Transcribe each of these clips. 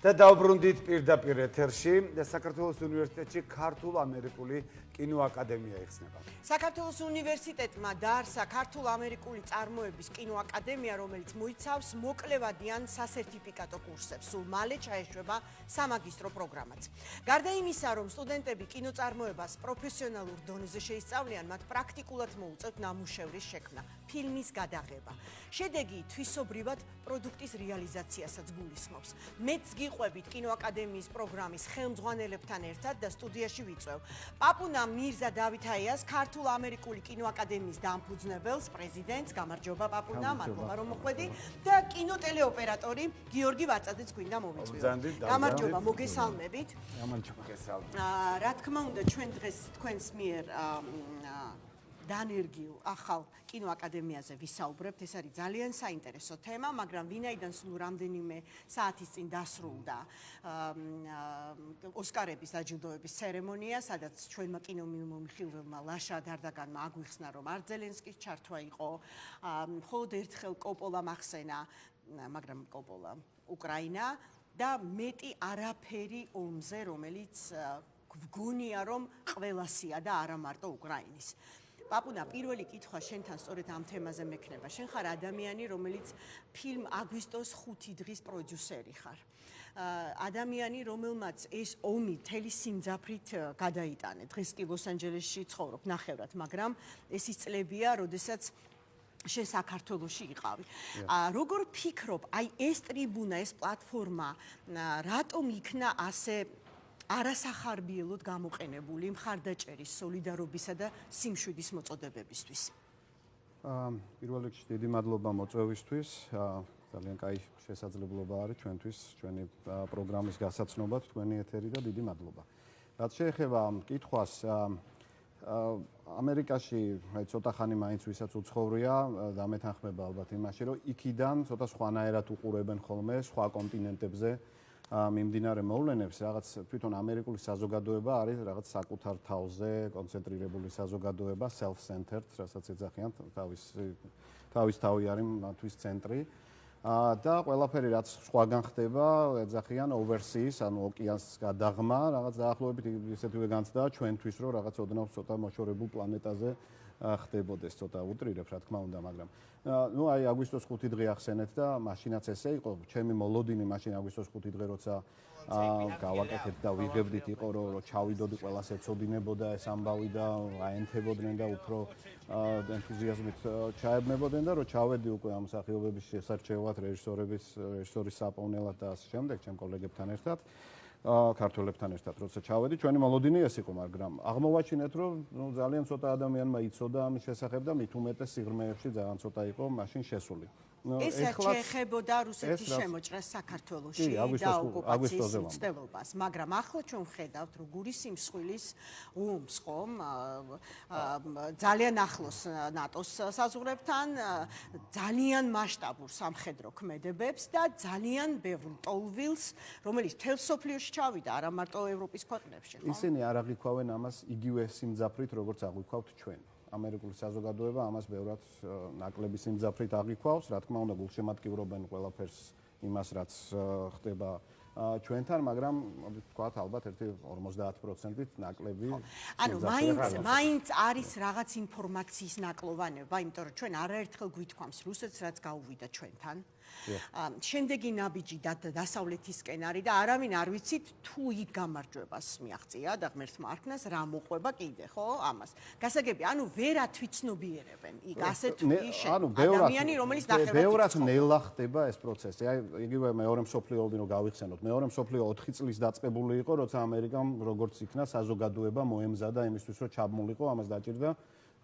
და დავბრუნდით პირდაპირ ეთერში. საქართველოს უნივერსიტეტში ქართულ-ამერიკული კინოაკადემია იხსნება. საქართველოს უნივერსიტეტმა დაარსა ქართულ-ამერიკული წარმოების კინოაკადემია, რომელიც მოიცავს მოკლევადიან სასერტიფიკატო კურსებს. სულ მალე ჩაეშვება სამაგისტრო პროგრამაც. გარდა იმისა, რომ სტუდენტები კინოწარმოებას პროფესიონალურ დონეზე შეისწავლიან, მათ პრაქტიკულად მოუწევთ ნამუშევრის შექმნა, ფილმის გადაღება. შედეგი თვისობრივად პროდუქტის რეალიზაციასაც გულისხმობს. მეც გიყვებით კინოაკადემიის პროგრამის ხელმძღვანელებთან ერთად და სტუდიაში ვიწვევ პაპუნა მირზა დავითაიას, ქართულ-ამერიკული კინოაკადემიის დამფუძნებელს, პრეზიდენტს, გამარჯობა პაპუნა, მადლობა რომ მოხვედი და კინოტელეოპერატორი გიორგი ვაწაძეც გვინდა მომიწვიო. გამარჯობა, მოგესალმებით. რა თქმა უნდა, ჩვენ დღეს თქვენს მიერ დანერგიულ ახალ კინოაკადემიაზე ვისაუბრებთ. ეს არის ძალიან საინტერესო თემა, მაგრამ ვინაიდან სულ რამდენიმე საათის წინ დასრულდა ოსკარების დაჯილდოების ცერემონია, სადაც ჩვენმა კინომომხილველმა ლაშა დარდაგანმა აგვიხსნა, რომ არ ზელენსკის ჩართვა იყო, მხოლოდ ერთხელ კოპოლა მახსენა, მაგრამ კოპოლა უკრაინა და მეტი არაფერი ომზე, რომელიც გვგონია, რომ ყველასია და არა მარტო უკრაინის. პაპუნა, პირველი კითხვა შენთან სწორედ ამ თემაზე მექნება. შენ ხარ ადამიანი, რომელიც ფილმ აგვისტოს 5 დღის პროდიუსერი ხარ. ადამიანი, რომელმაც ეს ომი მთელი სიმძაფრით გადაიტანა. დღეს კი ლოს-ანჯელესში ცხოვრობ ნახევრად, მაგრამ ეს ის წლებია, როდესაც შენ საქართველოში იყავი. როგორ ფიქრობ, აი ეს ტრიბუნა, ეს პლატფორმა რატომ იქნა ასე არასახარბიელოდ გამოყენებული მხარდაჭერის, სოლიდარობისა და სიმშვიდის მოწოდებებისთვის? პირველ რიგში დიდი მადლობა მოწვევისთვის. ძალიან კაი შესაძლებლობა არის ჩვენთვის, ჩვენი პროგრამის გასაცნობად, თქვენი ეთერი და დიდი მადლობა. რაც შეეხება კითხვას, ამერიკაში ცოტა ხანი მაინც ვისაც უცხოვრია, დამეთანხმება ალბათ იმაში, რომ იქიდან ცოტა სხვანაირად უყურებენ ხოლმე სხვა კონტინენტებზე მიმდინარე მოვლენებს. რაღაც თვითონ ამერიკული საზოგადოება არის რაღაც საკუთარ თავზე კონცენტრირებული საზოგადოება, self-centered, რასაც ეძახიან, თავის თავი არის მათთვის ცენტრი. და ყველაფერი რაც სხვაგან ხდება, ეძახიან overseas, ანუ ოკეანეს გადაღმა, რაღაც დაახლოებით ისეთივე განცდაა ჩვენთვის, რომ რაღაც ოდნავ ცოტა მოშორებულ პლანეტაზე ხდებოდეს, ცოტა უტრირებ, რა თქმა უნდა, მაგრამ ნუ აი აგვისტოს 5 დღე ახსენეთ და მაშინაც ესე იყო, ჩემი მოლოდინი მაშინ აგვისტოს 5 დღე როცა გავაკეთეთ და ვიღებდით იყო, რომ ჩავიდოდი, ყველას ეცოდინებოდა ეს ამბავი და აენთებოდნენ და უფრო ენთუზიაზმით ჩაებნებოდნენ და რომ ჩავედი უკვე ამ მსახიობების შესარჩევად, რეჟისორის საპოვნელად და ასე შემდეგ, ჩემ კოლეგებთან ერთად, ქართველებთან ერთად, როცა ჩავედი, ჩვენი მოლოდინი ეს იყო, მაგრამ აღმოვაჩინეთ, რომ ძალიან ცოტა ადამიანმა იცოდა ამის შესახებ და მით უმეტეს სიღრმეებში ძალიან ცოტა იყო მაშინ შესული. ეს შეეხებოდა რუსეთის შემოჭრას საქართველოში და ოკუპაციის მცდელობას, მაგრამ ახლა ჩვენ ვხედავთ, რომ გურის სიმსხვილის ომს ხომ ძალიან ახლოს ნატოს საზღვრებთან, ძალიან მასშტაბურ სამხედრო ქმედებებს და ძალიან ბევრ ტოლვილს, რომელიც მთელ სოფლიოში ჩავიდა, არა მარტო ევროპის ქვეყნებში. ისინი არ აღიქვავენ ამას იგივე სიმძაფრით, როგორც აღვიქვავთ ჩვენ. ამერიკული საზოგადოება ამას ბევრად ნაკლები სიმძაფრით აღიქვავს, რა თქმა უნდა, გულშემატკივრობენ ყველაფერს იმას, რაც ხდება ჩვენთან, მაგრამ ვთქვათ, ალბათ 50% ნაკლები. ანუ მაინც არის რაღაც ინფორმაციის ნაკლოვანება, იმიტომ რომ ჩვენ არაერთხელ გვითქვამს რუსეთს, რაც გაუვიდა ჩვენთან. შემდეგი ნაბიჯი დასავლეთისკენ არის და არავინ არ ვიცით თუ იქ გამარჯვებას მიაღწია და ღმერთმა არქმნას რა მოყვება კიდე, ხო, ამას. გასაგები, ანუ ვერათ ვიცნობიერებენ იქ ასე თუ ადამიანი, რომელიც ნახევრად ბევრად ნელა ხდება ეს პროცესი. აი, იგივე მეორე მსოფლიო ომი რო გავიხსენოთ, მეორე მსოფლიო 4 წლის დაწყებული იყო, როცა ამერიკამ როგორც იქნა საზოგადოება მოემზადა იმისთვის, რომ ჩაბმულიყო, ამას დაჭირდა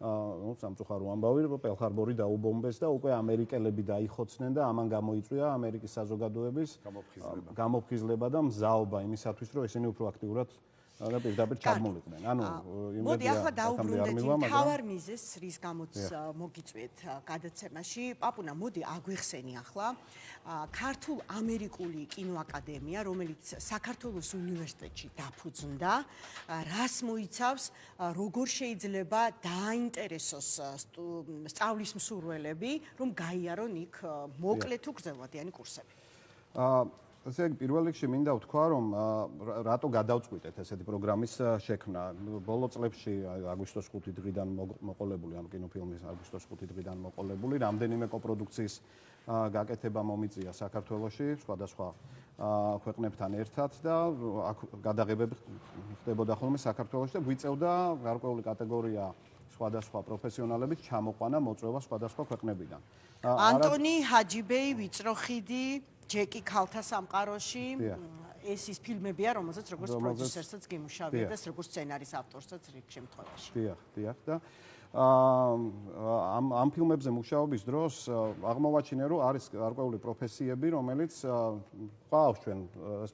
სამწუხარო ამბავი, რომ პერლ-ჰარბორი დაუბომბეს და უკვე ამერიკელები დაიხოცნენ და ამან გამოიწვია ამერიკის საზოგადოების გამოფხიზლება და მზაობა იმისათვის, რომ ესენი უფრო აქტიურად და პირდაპირ ჩაბმულიყვნენ. ანუ მოდი ახლა დაუბრუნდეთ მთავარ მიზეზს, რის გამოც მოგიწვიეთ გადაცემაში. პაპუნა, მოდი აგვიხსენი ახლა ქართულ-ამერიკული კინოაკადემია, რომელიც საქართველოს უნივერსიტეტში დაფუძნდა, რას მოიცავს, როგორ შეიძლება დააინტერესოს სწავლის მსურველები, რომ გაიარონ იქ მოკლე თუ გრძელვადიანი კურსები. ესე იგი, პირველ რიგში მინდა ვთქვა, რომ რატო გადავწყვიტეთ ესეთი პროგრამის შექმნა. ბოლო წლებში აგვისტოს 5 დღიდან მოყოლებული ამ კინოფილმის აგვისტოს 5 დღიდან მოყოლებული რამდენიმე კოპროდუქციის გაკეთება მომიწია საქართველოში სხვადასხვა ქვეყნებთან ერთად და აქ გადაღებები ხდებოდა ხოლმე საქართველოში და გვიწევდა გარკვეული კატეგორია სხვადასხვა პროფესიონალების ჩამოყვანა მოწვევა სხვადასხვა ქვეყნებიდან. ანტონი ჰაჯიბეი, ვიწრო ხიდი, ჯეკი ქალთა სამყაროში, ეს ის ფილმებია, რომელზეც როგორც პროდიუსერსაც გიმუშავია და როგორც სცენარის ავტორსაც რიგ შემთხვევაში. დიახ და ამ ფილმებზე მუშაობის დროს აღმოვაჩინე, რომ არის გარკვეული პროფესიები, რომელიც ყავს ჩვენ ეს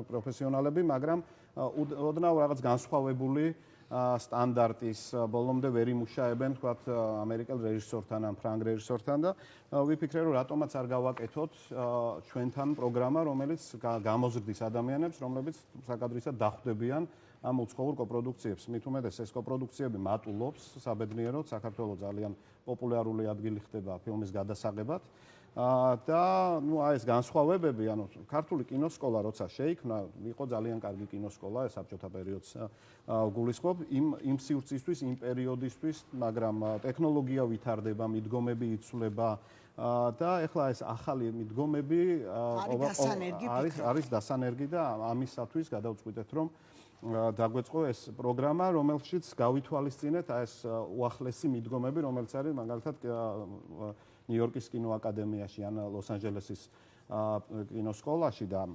პროფესიონალები, მაგრამ ოდნავ რაღაც განსხვავებული სტანდარტის ბოლომდე ვერ იმუშაებენ, თქვათ, ამერიკელ რეჟისორთან ან ფრანგ რეჟისორთან და ვიფიქრე, რომ რატომაც არ გავაკეთოთ ჩვენთან პროგრამა, რომელიც გამოზრდის ადამიანებს, რომლებიც საკადრისად დახვდებიან ამ უცხოურ კოპროდუქციებს. მით უმეტეს ეს კოპროდუქციები მატულობს საბედნიეროდ, საქართველოს ძალიან პოპულარული ადგილი ხდება ფილმის გადასაღებად. და ეს განსხვავებები, ქართული კინოსკოლა როცა შეიქმნა, იყო ძალიან კარგი კინოსკოლა, ეს საბჭოთა პერიოდს გულისხმობ, იმ სივრცისთვის, იმ პერიოდისთვის, მაგრამ ტექნოლოგია ვითარდება, მიდგომები იცვლება და ეხლა ეს ახალი მიდგომები არის დასანერგი და ამისათვის გადავწყვიტეთ, რომ დაგვეწყო ეს პროგრამა, რომელშიც გავითვალისწინეთ ეს უახლესი მიდგომები, რომელიც არის მაგალითად ნიუ-იორკის კინოაკადემიაში ან ლოს-ანჯელესის კინოსკოლაში და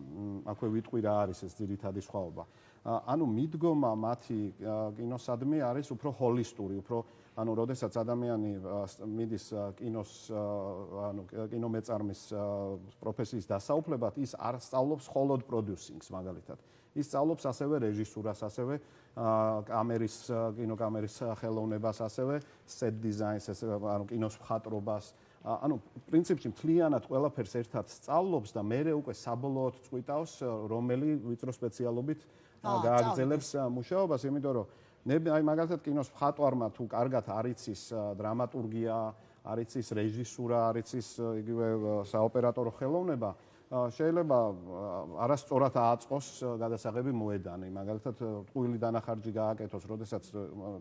აქვე ვიტყვი რა არის ეს ძირითადი სხვაობა. ანუ მიდგომა მათი კინოსადმი არის უფრო ჰოლისტური, უფრო როდესაც ადამიანი მიდის კინომეწარმის პროფესიის დასაუფლებად, ის არ სწავლობს მხოლოდ პროდიუსინგს მაგალითად. ის სწავლობს ასევე რეჟისურას, ასევე კინოკამერის ხელოვნებას, ასევე set designs, კინოს მხატვრობას. პრინციპში მთლიანად ყველაფერს ერთად სწავლობს და მერე უკვე საბოლოოდ წყვიტავს, რომელი ვიწრო სპეციალობით გააგრძელებს მუშაობას, იმიტომ რომ მაგალითად კინოს მხატვარმა თუ კარგად არ იცის დრამატურგია, არ იცის რეჟისურა, არ იცის იგივე საოპერატორო ხელოვნება, შეიძლება არასწორად ააწყოს გადასაღები მოედანი. მაგალითად, ტყუილი დანახარჯი გააკეთოს, როდესაც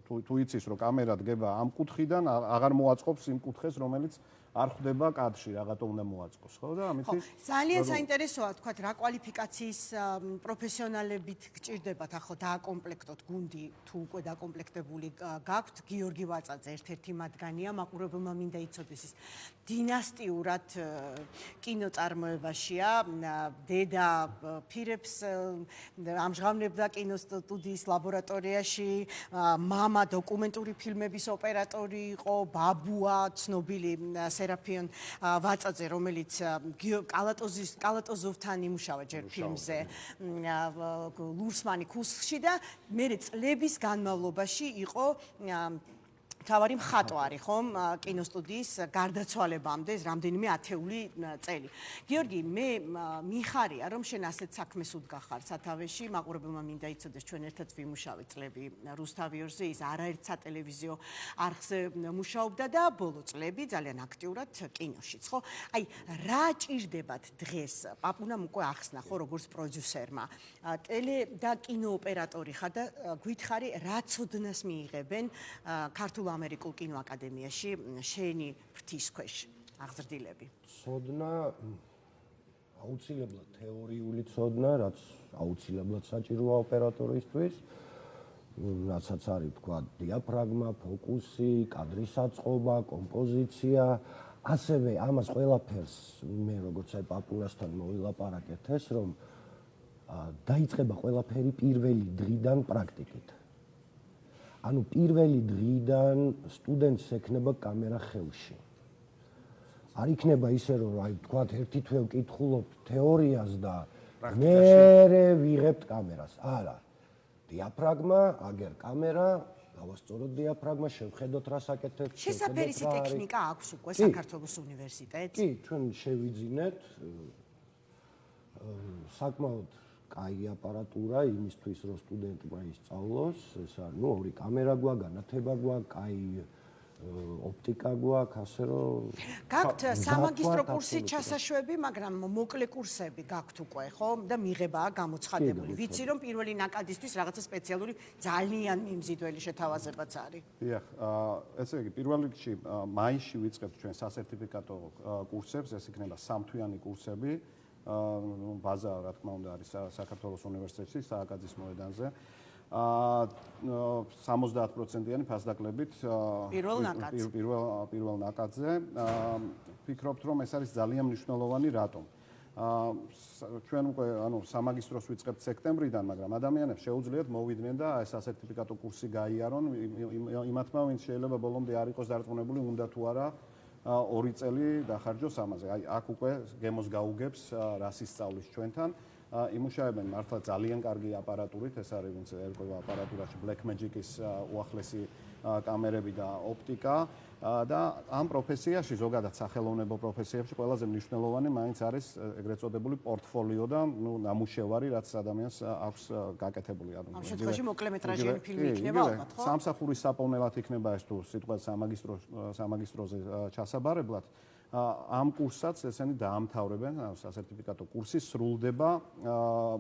თუ იცის, რომ კამერა დგება ამ კუთხიდან, აღარ მოაწყობს იმ კუთხეს, რომელიც არ ხვდება კადრში, რაღაცა უნდა მოაწყოს, ხო და ამით ძალიან საინტერესოა, თქვათ, რა კვალიფიკაციის პროფესიონალებით გჭირდებათ ახლა დააკომპლექტოთ გუნდი, თუ უკვე დაკომპლექტებული გაქვთ. გიორგი ვაწაძე ერთ-ერთი მათგანია, მაყურებელმა მინდა იცოდეს ის დინასტიურად კინოწარმოებაშია, დედა ფირებს ამჟღავნებდა კინოსტუდიის ლაბორატორიაში, მამა დოკუმენტური ფილმების ოპერატორი იყო, ბაბუა ცნობილი სერაფიონ ვაწაძე, რომელიც კალატოზოვთან იმუშავა ჯერ ფილმზე ლურსმანი ქუსხში და მერე წლების განმავლობაში იყო თავარი მხატვარი, ხომ, კინოსტუდიის გარდაცვალებამდე, რამდენიმე ათეული წელი. გიორგი, მე მიხარია, რომ შენ ასეთ საქმეს უდგახარ სათავეში, მაყურებელმა მინდა იცოდეს, ჩვენ ერთად ვიმუშავეთ წლები რუსთავიორზე, ის არაერთ სატელევიზიო არხზე მუშაობდა და ბოლო წლები ძალიან აქტიურად კინოშიც, ხო? აი, რა ჭირდებათ დღეს? პაპუნამ უკვე ახსნა, ხო, როგორც პროდიუსერმა. ტელე და კინოოპერატორი ხარ და გითხარი, რა ცოდნას მიიღებენ ქართულ ამერიკულ კინოაკადემიაში შენი ფრთის ქვეშ აღზრდილები? ცოდნა აუცილებლად თეორიული ცოდნა, რაც აუცილებლად საჭიროა ოპერატორისთვის, რასაც არის თქვა დიაფრაგმა, ფოკუსი, კადრის აწყობა, კომპოზიცია, ასევე ამას ყველაფერს მე როგორც აი პაპუნასთან მოვილაპარაკეთ ეს, რომ დაიწყება ყველაფერი პირველი დღიდან პრაქტიკით. ანუ პირველი დღიდან სტუდენტს ექნება კამერა ხელში. არ იქნება ისე, რომ აი თქვათ ერთი თვე ვკითხულობთ თეორიას და მერე ვიღებთ კამერას. არა. დიაფრაგმა, აგერ კამერა, გავასწოროთ დიაფრაგმა, შევხედოთ რა საკეთებთ. შესაფერისი ტექნიკა აქვს უკვე საქართველოს უნივერსიტეტს? კი, ჩვენ შევიძინეთ საკმაოდ კაი აპარატურა იმისთვის, რომ სტუდენტმა ისწავლოს, ეს არის, ორი კამერა გვაქვს, განათება გვაქვს, კაი ოპტიკა გვაქვს, ასე რომ გაქვთ სამაგისტრო ვთქვათ, კურსი აბსოლუტურად. ჩასაშვები, მაგრამ მოკლე კურსები გაქვთ უკვე, ხო? და მიღებაა გამოცხადებული. ვიცი რომ პირველი ნაკადისთვის რაღაცა სპეციალური ძალიან მიმზიდველი შეთავაზებაც არის. დიახ, ესე იგი, პირველ რიგში მაისში ვიწყებთ ჩვენ სასერტიფიკატო კურსებს, ეს იქნება სამთვიანი კურსები. ბაზა, რა თქმა უნდა, არის საქართველოს უნივერსიტეტში, სააკაძის მოედანზე. 70%-იანი ფასდაკლებით პირველ ნაკადზე. ვფიქრობთ, რომ ეს არის ძალიან მნიშვნელოვანი, რატომ? ჩვენ უკვე სამაგისტროს ვიწყებთ სექტემბრიდან, მაგრამ ადამიანებს შეუძლიათ მოვიდნენ და ეს სასერტიფიკატო კურსი გაიარონ იმათმა, ვინც შეიძლება ბოლომდე არ იყოს დარწმუნებული, უნდა თუ არა 2 წელი დახარჯოს ამაზე. აი, აქ უკვე გემოს გაუგებს რას ისწავლის ჩვენთან. იმუშავებენ მართლა ძალიან კარგი აპარატურით, ეს არის ვინც ერკვევა აპარატურაში Black Magic-ის უახლესი კამერები და ოპტიკა და ამ პროფესიაში, ზოგადად სახელოვნებო პროფესიებში ყველაზე მნიშვნელოვანი მაინც არის ეგრეთ წოდებული პორტფოლიო და ნამუშევარი, რაც ადამიანს აქვს გაკეთებული. ამ შემთხვევაში მოკლემეტრაჟიანი ფილმი იქნება ალბათ, ხო? სამსახურის საპოვნელად იქნება ეს თუ სიტყვა სამაგისტროზე ჩასაბარებლად. ამ კურსაც ესენი დაამთავრებენ, სასერტიფიკატო კურსი სრულდება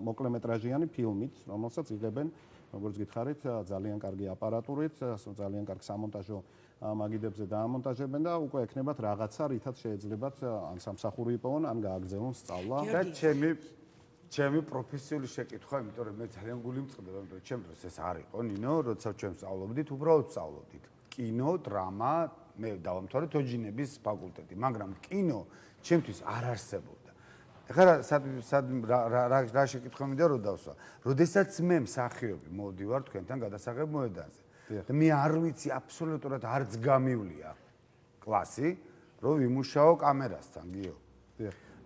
მოკლემეტრაჟიანი ფილმით, რომელსაც იღებენ, როგორც გითხარით, ძალიან კარგი აპარატურით, ძალიან კარგ სამონტაჟო მაგიდებზე დაამონტაჟებენ და უკვე ექნებათ რაღაცა, რითაც შეეძლებათ ან სამსახური იპოვონ, ან გააგრძელონ სწავლა. და ჩემი პროფესიული შეკითხვა, იმიტომ რომ მე ძალიან გული მწყდება, იმიტომ რომ ჩემ დროს ეს არ იყო, ნინო, როცა ჩვენ ვსწავლობდით, უბრალოდ ვსწავლობდით. კინო, დრამა, მე დავამთავრე თოჯინების ფაკულტეტი, მაგრამ კინო ჩემთვის არ არსებობდა. ეხლა რა შეკითხვა მინდა რომ დავსვა. როდესაც მე მსახიობი მოვდივარ თქვენთან გადასაღებ მოედანზე. მე არ ვიცი აბსოლუტურად არც გამივლია კლასი, რომ ვიმუშაო კამერასთან, გიო.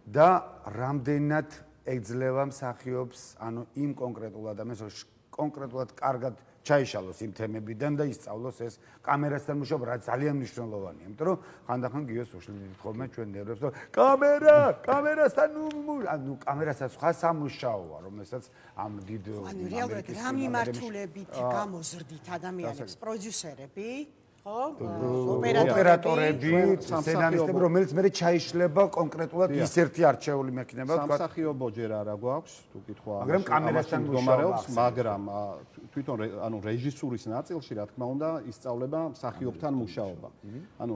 და რამდენად ეძლევა მსახიობს, ანუ იმ კონკრეტულ ადამიანს, რომ კონკრეტულად კარგად ჩაიშალოს იმ თემებიდან და ისწავლოს ეს კამერასთან მუშაობა, რაც ძალიან მნიშვნელოვანია. იმიტომ რომ ხანდახან გიოს უშლიდით ხოლმე ჩვენ ნერვებს, რომ კამერასთან ანუ კამერასთან სხვა სამუშაოა, რომელსაც ამ დიდ რეალურად რა მიმართულებით გამოზრდით ადამიანებს, პროდიუსერები, ხო? ოპერატორები, სცენარისტები, რომელიც მე ჩაიშლება კონკრეტულად ის ერთი არჩეული მექნება, თქვა. სამსახიობო ჯერ არა გვაქვს, თუ კითხვა მაგრამ კამერასთან მუშაობს, მაგრამ თვითონ ანუ რეჟისურის ნაწილში, რა თქმა უნდა, ისწავლება მსახიობთან მუშაობა. ანუ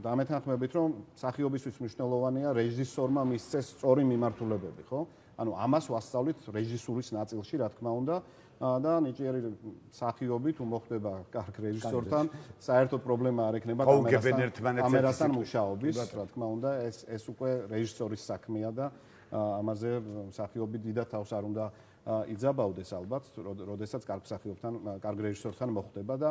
დამეთანხმებით, რომ მსახიობისთვის მნიშვნელოვანია რეჟისორმა მისცეს სწორი მიმართულებები, ხო? ანუ ამას ვასწავლით რეჟისურის ნაწილში, რა თქმა უნდა. და ნიჭიერი მსახიობი თუ მოხდება კარგ რეჟისორთან, საერთოდ პრობლემა არ ექნება კამერასთან მუშაობის, რა თქმა უნდა, ეს უკვე რეჟისორის საქმეა და ამაზე მსახიობი დიდად თავს არ უნდა იძაბავდეს ალბათ, როდესაც კარგ მსახიობთან, კარგ რეჟისორთან მოხდება და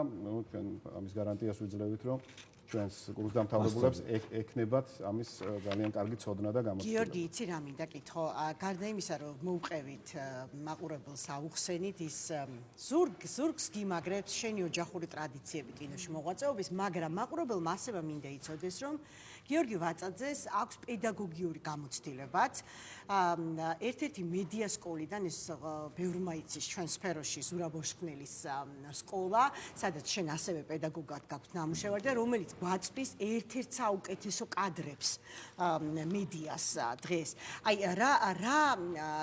ჩვენ ამის გარანტიას ვიძლევით, რომ ჩვენს კურსდამთავრებულებს ექნებათ ამის ძალიან კარგი ცოდნა და გამოწვევა. გიორგი, იცი რა მინდა კითხო, გარდა იმისა, რომ მოუყევით მაყურებელს აუხსენით, ის ზურგს გიმაგრებს შენი ოჯახური ტრადიციები კინოში მოღვაწეობის, მაგრამ მაყურებელმა ასევე მინდა იცოდეს, რომ გიორგი ვაწაძეს აქვს პედაგოგიური გამოცდილებაც. ერთ-ერთი მედია სკოლიდან ეს ბევრმა იცის ჩვენ სფეროში ზურაბ-ორშქმელის სკოლა, სადაც შენ ასევე პედაგოგად გაქვს ნამუშევარი და რომელიც გვაწვდის ერთ-ერთ საუკეთესო კადრებს მედიას დღეს. აი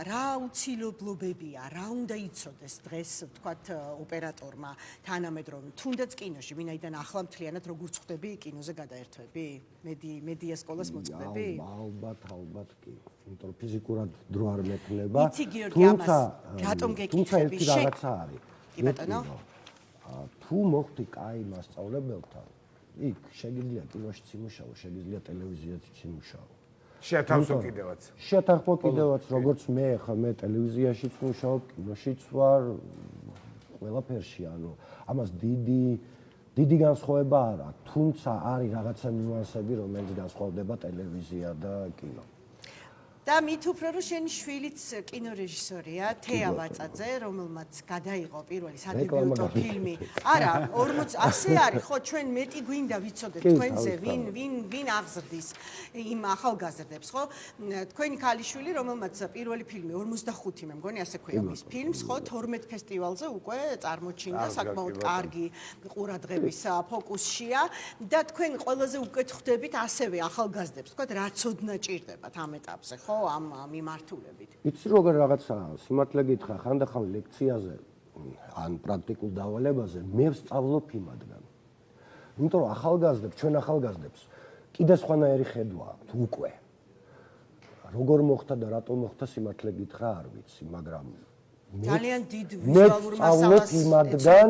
რა უცილებლობებია, რა უნდა იცოდეს დღეს ვთქვათ ოპერატორმა თანამედროვე თუნდაც კინოში, ვინაიდან ახლა მთლიანად როგორ ხვდები კინოზე გადაერთვები? მედია სკოლას მოწვევები? ალბათ კი. იმიტომ რომ ფიზიკურად დრო არ მექნება. იცი გიორგი ამას რატომ გეკითხები? თუმცა ერთი რაღაცა არის. კი ბატონო. თუ მოხდი კაი მასწავლებელთან, იქ შეგიძლია კინოშიც იმუშაო, შეგიძლია ტელევიზიაშიც იმუშაო. შეათანხმო კიდევაც. შეათანხმო კიდევაც, როგორც მე ხა მე ტელევიზიაშიც მუშაობ, კინოშიც ვარ, ყველაფერში, ანუ ამას დიდი განსხვავება არ აქვს, თუმცა არის რაღაცა ნიუანსები, რომელიც განსხვავდება ტელევიზია და კინო. და მით უფრო რომ შენი შვილიც კინორეჟისორია, თეა ვაწაძე, რომელმაც გადაიღო პირველი სადებიუტო ფილმი. არა, 40 ასე არის, ხო, ჩვენ მეტი გვინდა ვიცოდეთ თქვენზე, ვინ აღზრდის იმ ახალგაზრდებს, ხო? თქვენი ქალიშვილი, რომელმაც პირველი ფილმი 45 მე მგონი ასე ქვია მის ფილმს, ხო, 12 ფესტივალზე უკვე წარმოჩინდა, საკმაოდ კარგი ყურადღების ფოკუსშია და თქვენ ყველაზე უკეთ ხვდებით ასევე ახალგაზრდებს, თქვა რა ცოდნა ჭირდებათ ამ ეტაპზე, ხო, ამ მიმართულებით. იცი როგორ რაღაცაა, სიმართლე გითხრა, ხანდახან ლექციაზე ან პრაქტიკულ დავალებაზე მე ვსწავლობ იმადგან. იმიტომ რომ ახალგაზრდებს, ჩვენ ახალგაზრდებს კიდე სხვანაირი ხედვა აქვთ უკვე. როგორ მოხდა და რატომ მოხდა სიმართლე გითხრა არ ვიცი, მაგრამ ძალიან დიდ ვიზუალურ მასალას იმადგან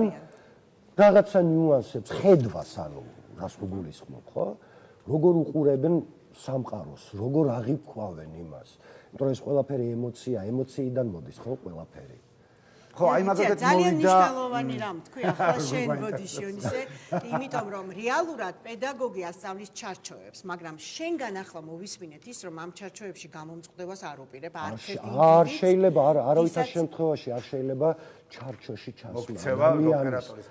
რაღაცა ნიუანსებს ხედვას, ანუ რას გულისხმობ, ხო? როგორ უყურებენ სამყაროს, როგორ აღიქვავენ იმას. იმიტომ რომ ეს ყველაფერი ემოცია, ემოციიდან მოდის, ხო, ყველაფერი. ხო, აი მაგალითად ძალიან მოვიდა მნიშვნელოვანი რამ თქვი ახლა შენ ბოდიშიონისე, იმიტომ რომ რეალურად პედაგოგი ასწავლის ჩარჩოებს, მაგრამ შენგან ახლა მოვისმინეთ ის, რომ ამ ჩარჩოებში გამომწყდებას არ უპირებ არც ერთ ინდივიდს. არ შეიძლება, არავითარ შემთხვევაში არ შეიძლება ჩარჩოში ჩასვლა. მოქცევა ოპერატორის.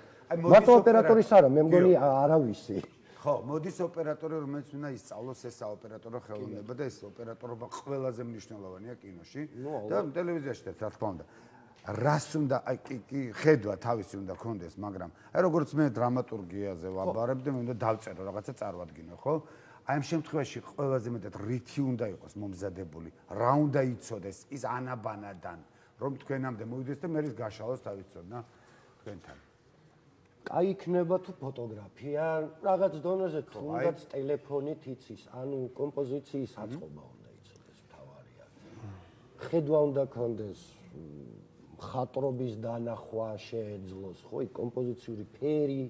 მარტო ოპერატორის არა, მე მგონი არავისი. ხო, მოდის ოპერატორი, რომელიც უნდა ისწავლოს ეს საოპერატორო ხელოვნება და ეს ოპერატორობა ყველაზე მნიშვნელოვანია კინოში და ტელევიზიაში რა თქმა უნდა. რას უნდა აი კი ხედვა თავისი უნდა კონდეს, მაგრამ აი როგორც მე დრამატურგიაზე ვაბარებ და მე უნდა დავწერო რაღაცა წარვადგინო, ხო? აი ამ შემთხვევაში ყველაზე მეტად რითი უნდა იყოს მომზადებული, რა უნდა იცოდეს ის ანაბანადან, რომ თქვენამდე მოვიდეს და მე ის გაშალოს თავის ცოდნა თქვენთან. კაი იქნება თუ ფოტოგრაფია, რაღაც დონეზე თუნდაც ტელეფონით იცის, ანუ კომპოზიციის აწყობა უნდა იცოდეს მთავარია. ხედვა უნდა კონდეს, ხატრობის დანახვა შეეძლოს, ხო, კომპოზიციური ფერი,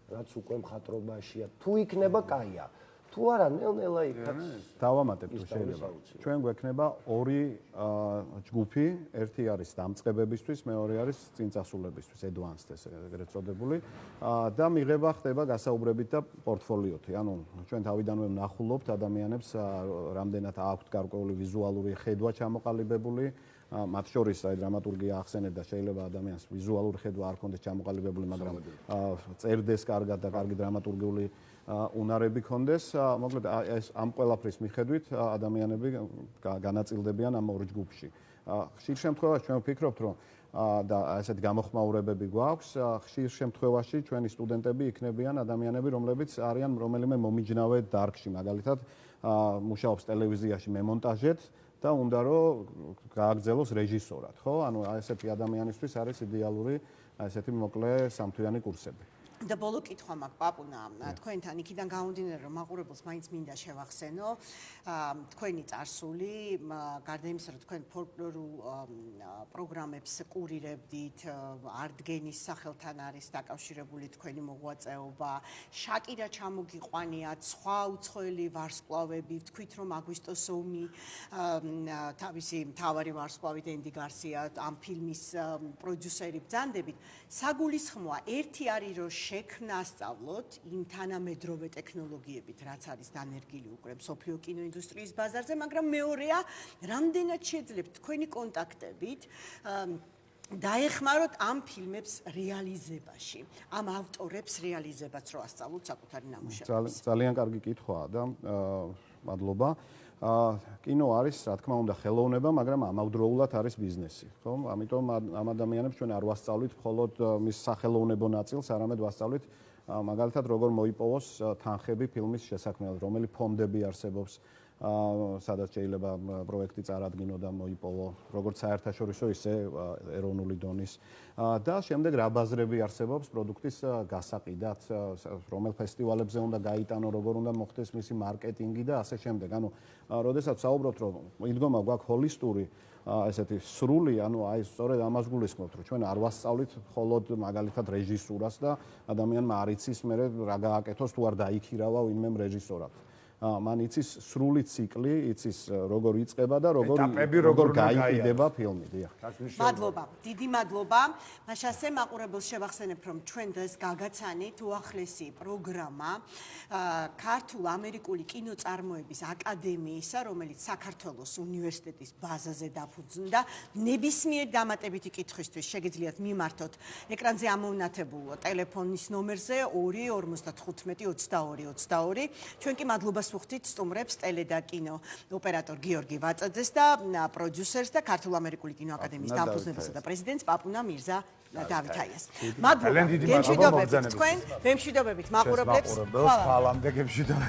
რაც უკვე მხატრობაშია, თუ იქნება კაია. თუ არა, ნელ-ნელა იქაც დავამატებ თუ შეიძლება. ჩვენ გვექნება ორი ჯგუფი, ერთი არის დამწყებებისთვის, მეორე არის წინწასულებისთვის, advanced ეგრეთ წოდებული და მიღება ხდება გასაუბრებით და პორტფოლიოთი. ანუ ჩვენ თავიდანვე ვნახულობთ ადამიანებს, რამდენად აქვთ გარკვეული ვიზუალური ხედვა ჩამოყალიბებული, მათ შორის აი დრამატურგია ახსენეთ და შეიძლება ადამიანს ვიზუალური ხედვა არ ქონდეს ჩამოყალიბებული, მაგრამ წერდეს კარგად და კარგი დრამატურგიული უნარები ქონდეს. მოკლედ ეს ამ ყველაფრის მიხედვით ადამიანები განაწილდებიან ამ ორ ჯგუფში. ხშირ შემთხვევაში ჩვენ ვფიქრობთ, რომ და ესეთი გამოხმაურებები გვაქვს, ხშირ შემთხვევაში ჩვენი სტუდენტები იქნებიან ადამიანები, რომლებიც არიან რომელიმე მომიჯნავე დარგში, მაგალითად მუშაობს ტელევიზიაში მემონტაჟეთ და უნდა რომ გააგრძელოს რეჟისორად, ხო? ანუ ესეთი ადამიანისთვის არის იდეალური ესეთი მოკლე სამთვიანი კურსები. და ბოლო კითხვა მაქვს პაპუნა, თქვენთან იქიდან გამომდინარე რომ მაყურებელს მაინც მინდა შევახსენო, თქვენი წარსული, გარდა იმისა, რომ თქვენ ფოლკლორულ პროგრამებს კურირებდით, არტგენის სახელთან არის დაკავშირებული თქვენი მოღვაწეობა, შაკირა ჩამოგიყვანიათ, სხვა უცხოელი ვარსკვლავები, თქვით რომ აგვისტოს ომი, თავისი მთავარი ვარსკვლავი დენდი გარსია, ამ ფილმის პროდიუსერი ბრძანდებით, საგულისხმოა, ერთი არის რომ შექმნა ასწავლოთ იმ თანამედროვე ტექნოლოგიებით, რაც არის დანერგილი უკვე მსოფლიო კინოინდუსტრიის ბაზარზე, მაგრამ მეორეა, რამდენად შეძლებთ თქვენი კონტაქტებით დაეხმაროთ ამ ფილმებს რეალიზებაში, ამ ავტორებს რეალიზებაც რო ასწავლოთ საკუთარი ნამუშევრებს. ძალიან კარგი კითხვაა და მადლობა. კინო არის, რა თქმა უნდა, ხელოვნება, მაგრამ ამავდროულად არის ბიზნესი, ხო? ამიტომ ამ ადამიანებს ჩვენ არ ვასწავლით მხოლოდ მის სახელოვნებო ნაწილს, არამედ ვასწავლით მაგალითად როგორ მოიპოვოს თანხები ფილმის შესაქმნელად, რომელი ფონდები არსებობს, სადაც შეიძლება პროექტი წარადგინო და მოიპოვო, როგორც საერთაშორისო, ისე ეროვნული დონის. და შემდეგ რა ბაზრები არსებობს პროდუქტის გასაყიდად, რომელ ფესტივალებზე უნდა გაიტანო, როგორ უნდა მოხდეს მისი მარკეტინგი და ასე შემდეგ. ანუ, როდესაც საუბრობთ, რომ მიდგომა გვაქვს ჰოლისტური, ესეთი სრული, ანუ აი სწორედ ამას გულისხმობთ, რომ ჩვენ არ ვასწავლით მხოლოდ მაგალითად რეჟისურას და ადამიანმა არ იცის მერე რა გააკეთოს თუ არ დაიქირავა ვინმე რეჟისორად. მან იცის სრული ციკლი, იცის როგორ იწყება და ეტაპები როგორ როგორ უნდა გაიყიდება ფილმი, დიახ. მადლობა, დიდი მადლობა. მაშასე მაყურებელს შევახსენებ, რომ ჩვენ დღეს გაგაცანით უახლესი პროგრამა ქართულ-ამერიკული კინოწარმოების აკადემიისა, რომელიც საქართველოს უნივერსიტეტის ბაზაზე დაფუძნდა. ნებისმიერ დამატებითი კითხვისთვის შეგიძლიათ მიმართოთ ეკრანზე ამოვნათებულ ტელეფონის ნომერზე 2-55-22-22. ჩვენ კი მადლობას ვუხდით სტუმრებს, ტელე და კინო ოპერატორ გიორგი ვაწაძეს და პროდიუსერს და ქართულ-ამერიკული კინოაკადემიის დამფუძნებელსა და პრეზიდენტს პაპუნა მირზა დავითაიას. მადლობა. გემშვიდობებით თქვენ, გემშვიდობებით მაყურებლებს. ხვალამდე გემშვიდობებით.